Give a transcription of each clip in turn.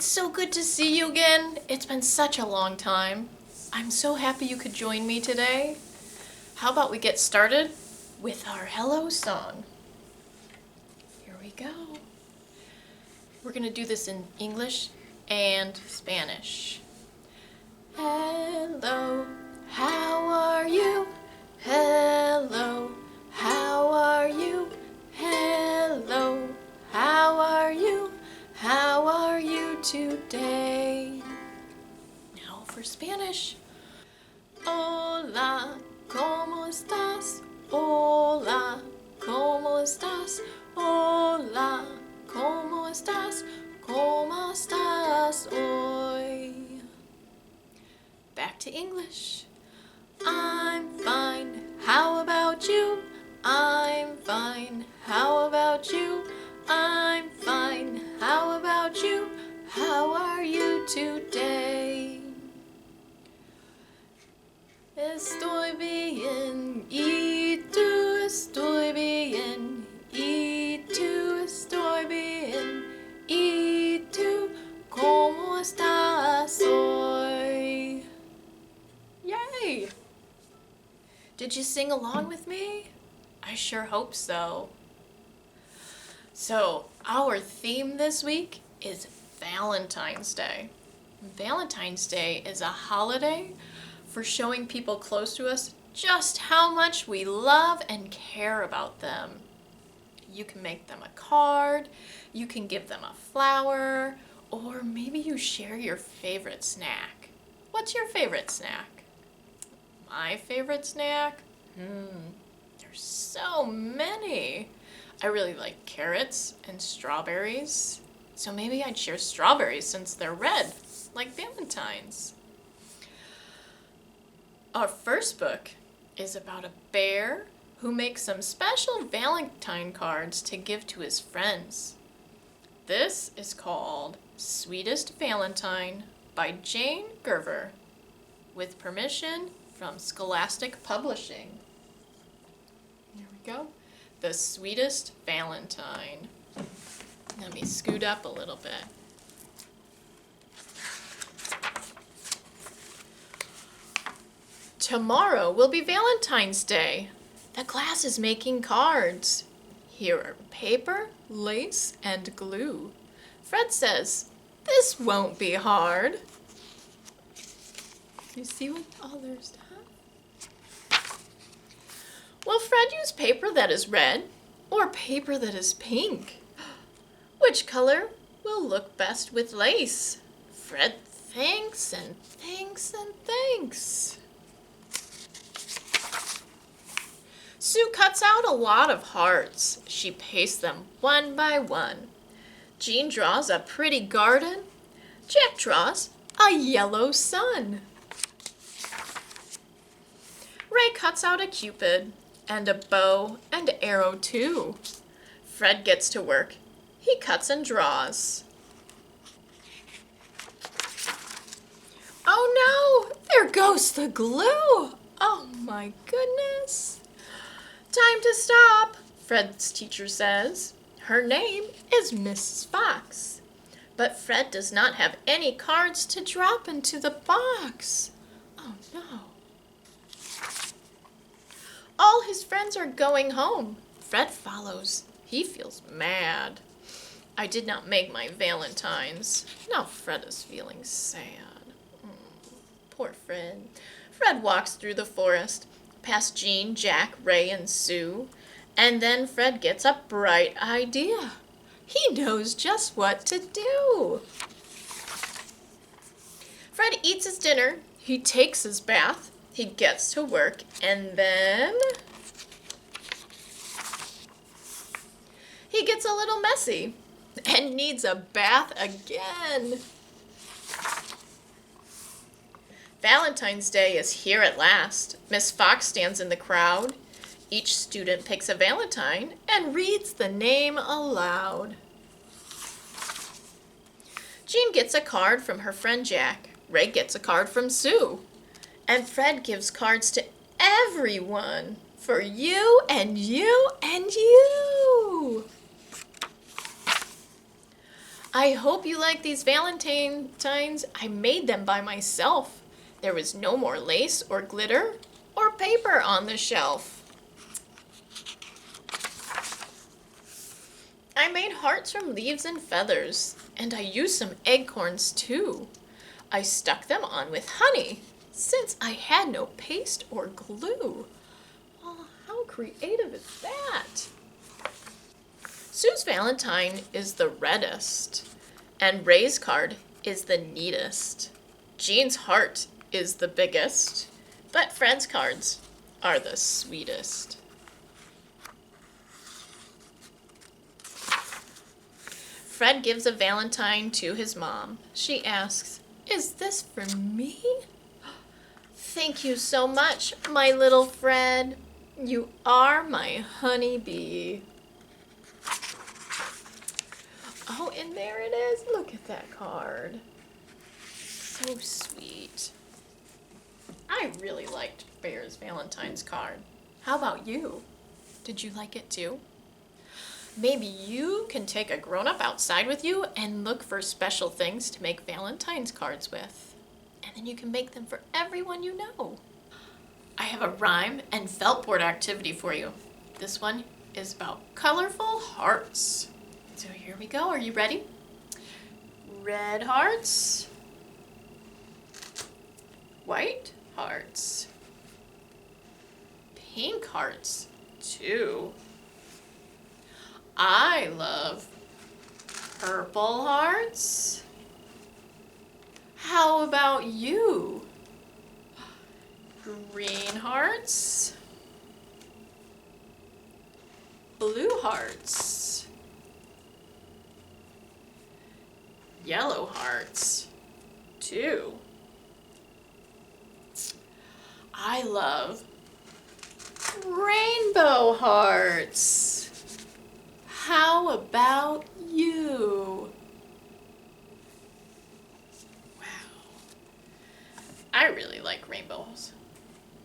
It's so good to see you again. It's been such a long time. I'm so happy you could join me today. How about we get started with our hello song? Here we go. We're going to do this in English and Spanish. Hello, how are you? Hello, how are you? Hello, how are you? How are you today? Now for Spanish. Hola, ¿cómo estás? Hola, ¿cómo estás? Hola, ¿cómo estás? ¿Cómo estás hoy? Back to English. I'm fine. How about you? I'm fine. How about you? I'm fine. How about you? How are you today? Estoy bien. ¿Y tú? Estoy bien. ¿Y tú? Estoy bien. ¿Y tú? ¿Cómo estás hoy? Yay! Did you sing along with me? I sure hope so. So, our theme this week is Valentine's Day. Valentine's Day is a holiday for showing people close to us just how much we love and care about them. You can make them a card, you can give them a flower, or maybe you share your favorite snack. What's your favorite snack? My favorite snack? There's so many. I really like carrots and strawberries. So maybe I'd share strawberries since they're red, like Valentines. Our first book is about a bear who makes some special Valentine cards to give to his friends. This is called Sweetest Valentine by Jane Gerver, with permission from Scholastic Publishing. Here we go. The Sweetest Valentine. Let me scoot up a little bit. Tomorrow will be Valentine's Day. The class is making cards. Here are paper, lace, and glue. Fred says, "This won't be hard." You see what others have? Will Fred use paper that is red or paper that is pink? Which color will look best with lace? Fred thinks and thinks and thinks. Sue cuts out a lot of hearts. She pastes them one by one. Jean draws a pretty garden. Jack draws a yellow sun. Ray cuts out a cupid and a bow and arrow too. Fred gets to work. He cuts and draws. Oh no! There goes the glue! Oh my goodness! Time to stop, Fred's teacher says. Her name is Mrs. Fox. But Fred does not have any cards to drop into the box. Oh no. All his friends are going home. Fred follows. He feels mad. I did not make my Valentines. Now Fred is feeling sad. Poor Fred. Fred walks through the forest, past Jean, Jack, Ray, and Sue. And then Fred gets a bright idea. He knows just what to do. Fred eats his dinner. He takes his bath. He gets to work, and then he gets a little messy and needs a bath again. Valentine's Day is here at last. Miss Fox stands in the crowd. Each student picks a Valentine and reads the name aloud. Jean gets a card from her friend Jack. Ray gets a card from Sue. And Fred gives cards to everyone. For you and you and you. I hope you like these Valentines. I made them by myself. There was no more lace or glitter or paper on the shelf. I made hearts from leaves and feathers, and I used some acorns too. I stuck them on with honey, since I had no paste or glue. Oh, how creative is that? Sue's Valentine is the reddest, and Ray's card is the neatest. Jean's heart is the biggest, but Fred's cards are the sweetest. Fred gives a Valentine to his mom. She asks, "Is this for me?" "Thank you so much, my little Fred. You are my honeybee." Oh, and there it is. Look at that card. So sweet. I really liked Bear's Valentine's card. How about you? Did you like it too? Maybe you can take a grown-up outside with you and look for special things to make Valentine's cards with. And then you can make them for everyone you know. I have a rhyme and felt board activity for you. This one is about colorful hearts. So here we go. Are you ready? Red hearts. White hearts. Pink hearts, too. I love purple hearts. How about you? Green hearts. Blue hearts. Yellow hearts, too. I love rainbow hearts. How about you? Wow. I really like rainbows.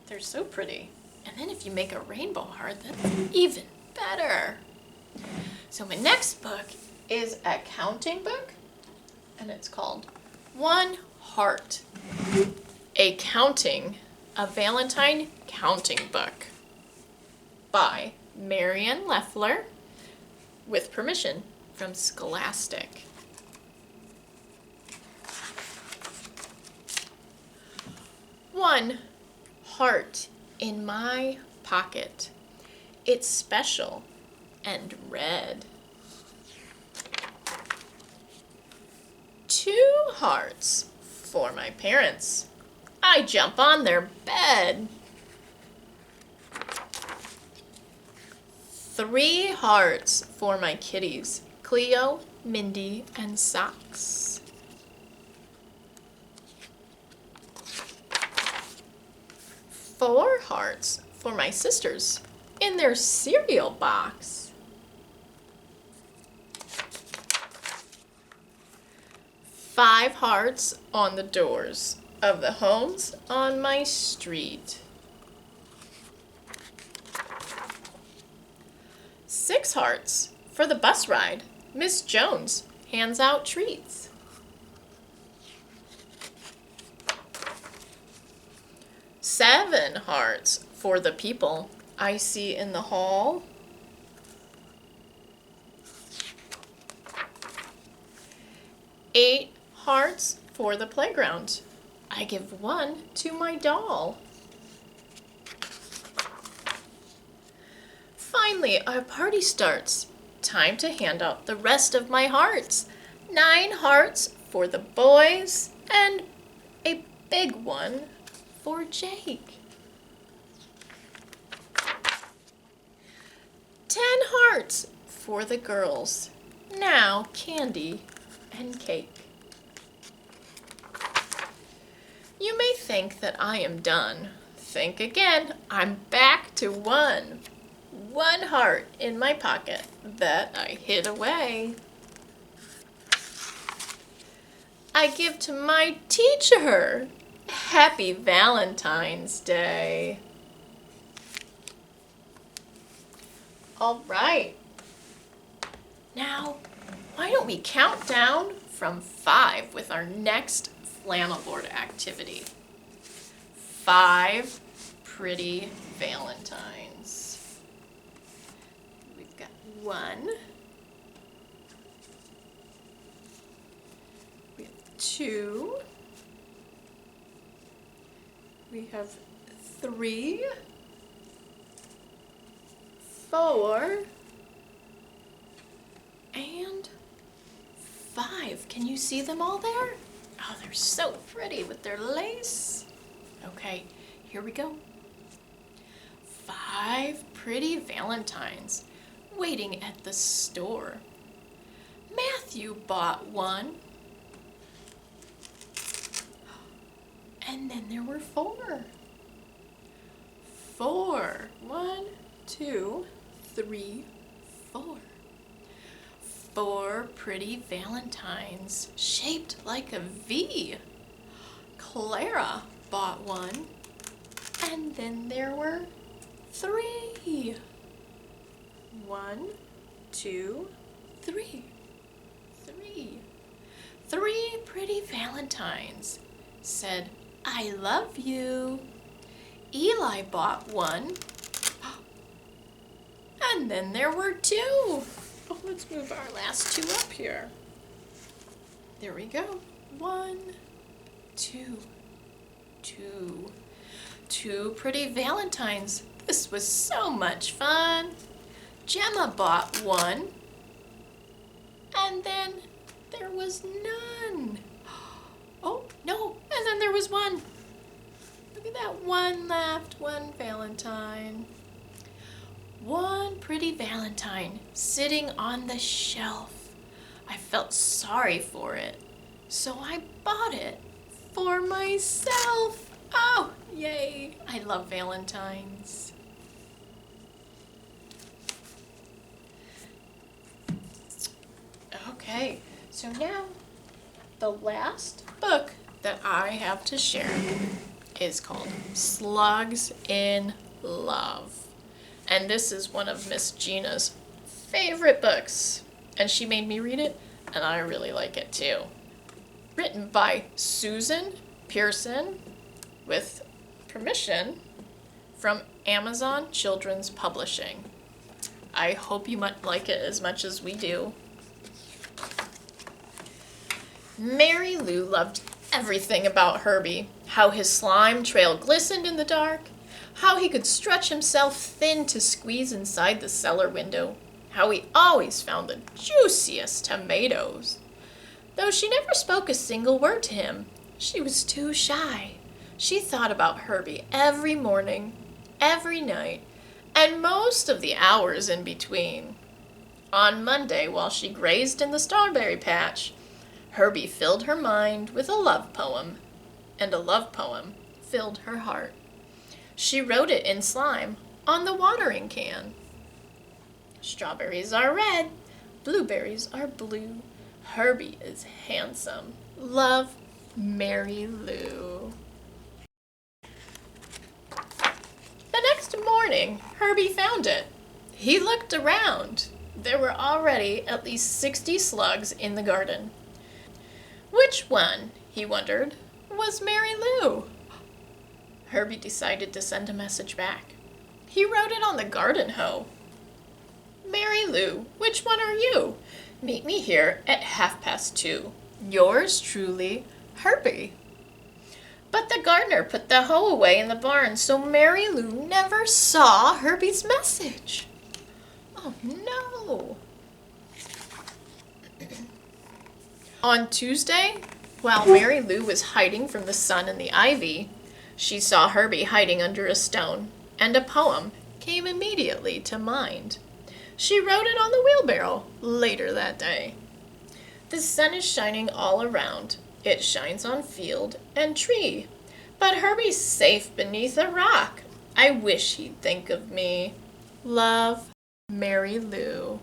They're so pretty. And then if you make a rainbow heart, that's even better. So my next book is a counting book, and it's called One Heart, a Valentine counting book by Marian Leffler, with permission from Scholastic. One heart in my pocket. It's special and red. Two hearts for my parents. I jump on their bed. 3 hearts for my kitties, Cleo, Mindy, and Socks. 4 hearts for my sisters in their cereal box. 5 hearts on the doors of the homes on my street. 6 hearts for the bus ride. Miss Jones hands out treats. 7 hearts for the people I see in the hall. 8 hearts for the playground. I give 1 to my doll. Finally, our party starts. Time to hand out the rest of my hearts. 9 hearts for the boys and a big one for Jake. 10 hearts for the girls. Now candy and cake. You may think that I am done. Think again. I'm back to 1. 1 heart in my pocket that I hid away. I give to my teacher. Happy Valentine's Day. All right. Now, Why don't we count down from 5 with our next flannel board activity? 5 pretty valentines. We've got 1. We have 2. We have 3. 4. And 5. Can you see them all there? Oh, they're so pretty with their lace. Okay, here we go. 5 pretty valentines waiting at the store. Matthew bought one. And then there were 4. 4. 1, 2, 3, 4. 4 pretty valentines shaped like a V. Clara bought one. And then there were 3. 1, 2, 3. 3. 3 pretty valentines said, "I love you." Eli bought one. And then there were 2. Oh, let's move our last 2 up here. There we go. 1, 2, 2. 2 pretty valentines. This was so much fun. Gemma bought one. And then there was none. Oh, no. And then there was 1. Look at that. 1 left. 1 valentine. 1 pretty valentine sitting on the shelf. I felt sorry for it, so I bought it for myself. Oh, yay. I love valentines. Okay, so now the last book that I have to share is called Slugs in Love. And this is one of Miss Gina's favorite books. And she made me read it, and I really like it too. Written by Susan Pearson with permission from Amazon Children's Publishing. I hope you might like it as much as we do. Mary Lou loved everything about Herbie. How his slime trail glistened in the dark. How he could stretch himself thin to squeeze inside the cellar window. How he always found the juiciest tomatoes. Though she never spoke a single word to him, she was too shy. She thought about Herbie every morning, every night, and most of the hours in between. On Monday, while she grazed in the strawberry patch, Herbie filled her mind with a love poem, and a love poem filled her heart. She wrote it in slime on the watering can. Strawberries are red, blueberries are blue. Herbie is handsome. Love, Mary Lou. The next morning, Herbie found it. He looked around. There were already at least 60 slugs in the garden. Which one, he wondered, was Mary Lou? Herbie decided to send a message back. He wrote it on the garden hoe. Mary Lou, which one are you? Meet me here at 2:30. Yours truly, Herbie. But the gardener put the hoe away in the barn, so Mary Lou never saw Herbie's message. Oh no! On Tuesday, while Mary Lou was hiding from the sun and the ivy, she saw Herbie hiding under a stone, and a poem came immediately to mind. She wrote it on the wheelbarrow later that day. The sun is shining all around. It shines on field and tree. But Herbie's safe beneath a rock. I wish he'd think of me. Love, Mary Lou.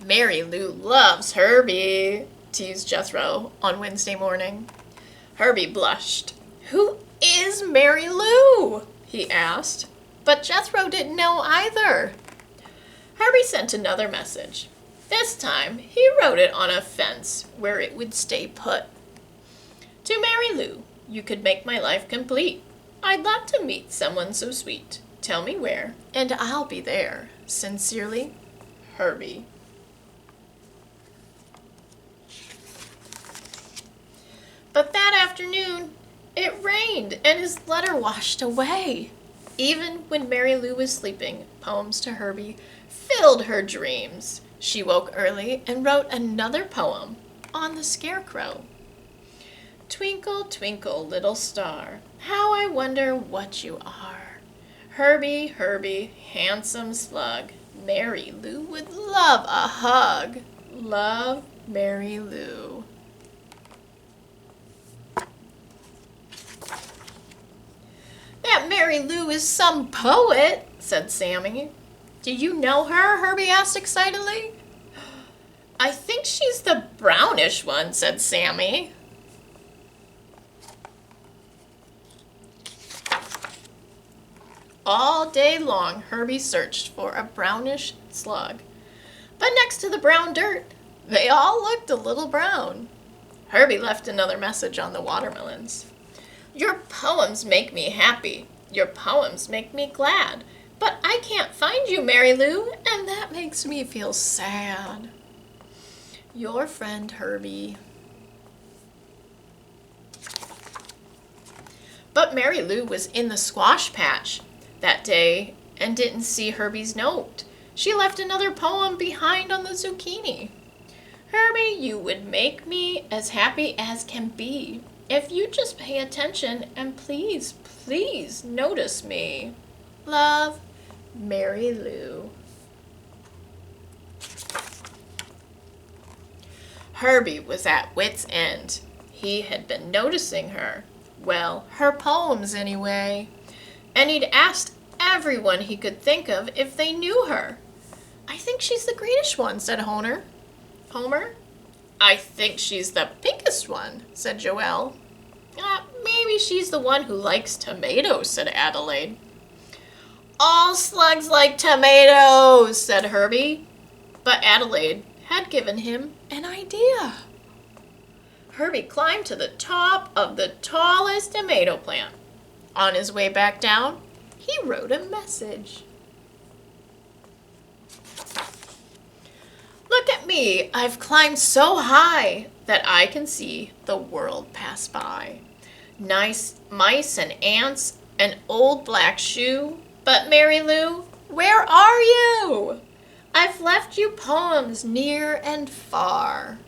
Mary Lou loves Herbie, teased Jethro on Wednesday morning. Herbie blushed. Who is Mary Lou? He asked. But Jethro didn't know either. Herbie sent another message. This time, he wrote it on a fence where it would stay put. To Mary Lou, you could make my life complete. I'd love to meet someone so sweet. Tell me where, and I'll be there. Sincerely, Herbie. But that afternoon, it rained and his letter washed away. Even when Mary Lou was sleeping, poems to Herbie filled her dreams. She woke early and wrote another poem on the scarecrow. Twinkle, twinkle, little star, how I wonder what you are. Herbie, Herbie, handsome slug, Mary Lou would love a hug. Love, Mary Lou. That Mary Lou is some poet, said Sammy. Do you know her? Herbie asked excitedly. I think she's the brownish one, said Sammy. All day long, Herbie searched for a brownish slug. But next to the brown dirt, they all looked a little brown. Herbie left another message on the watermelons. Your poems make me happy. Your poems make me glad. But I can't find you, Mary Lou, and that makes me feel sad. Your friend, Herbie. But Mary Lou was in the squash patch that day and didn't see Herbie's note. She left another poem behind on the zucchini. Herbie, you would make me as happy as can be if you just pay attention and please, please notice me. Love, Mary Lou. Herbie was at wit's end. He had been noticing her. Well, her poems anyway. And he'd asked everyone he could think of if they knew her. I think she's the greenish one, said Homer. I think she's the pinkest one, said Joelle. Maybe she's the one who likes tomatoes, said Adelaide. All slugs like tomatoes, said Herbie. But Adelaide had given him an idea. Herbie climbed to the top of the tallest tomato plant. On his way back down, he wrote a message. Look at me, I've climbed so high that I can see the world pass by. Nice mice and ants, an old black shoe. But Mary Lou, where are you? I've left you poems near and far.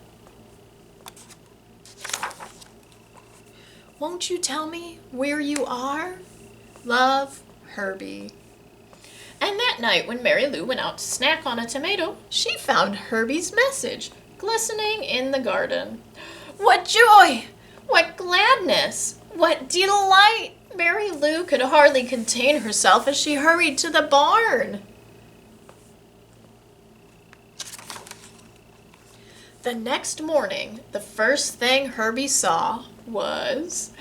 Won't you tell me where you are? Love, Herbie. And that night when Mary Lou went out to snack on a tomato, she found Herbie's message glistening in the garden. What joy! What gladness! What delight! Mary Lou could hardly contain herself as she hurried to the barn. The next morning, the first thing Herbie saw was,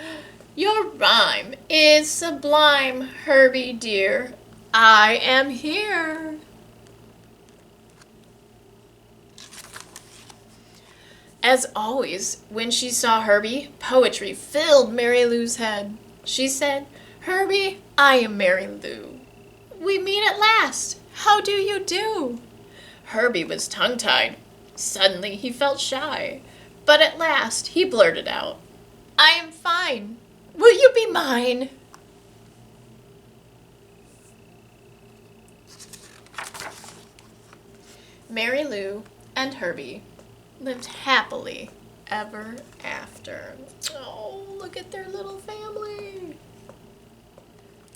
Your rhyme is sublime, Herbie dear. I am here. As always, when she saw Herbie, poetry filled Mary Lou's head. She said, Herbie, I am Mary Lou. We meet at last. How do you do? Herbie was tongue-tied. Suddenly he felt shy. But at last he blurted out, I am fine. Will you be mine? Mary Lou and Herbie lived happily ever after. Oh, look at their little family.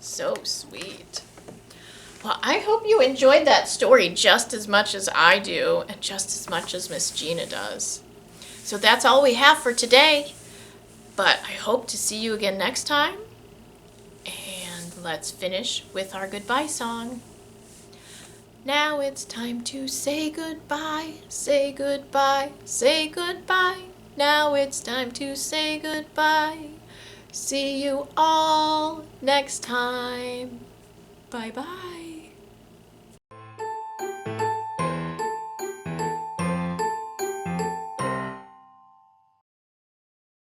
So sweet. Well, I hope you enjoyed that story just as much as I do and just as much as Miss Gina does. So that's all we have for today. But I hope to see you again next time. And let's finish with our goodbye song. Now it's time to say goodbye, say goodbye, say goodbye. Now it's time to say goodbye. See you all next time. Bye-bye.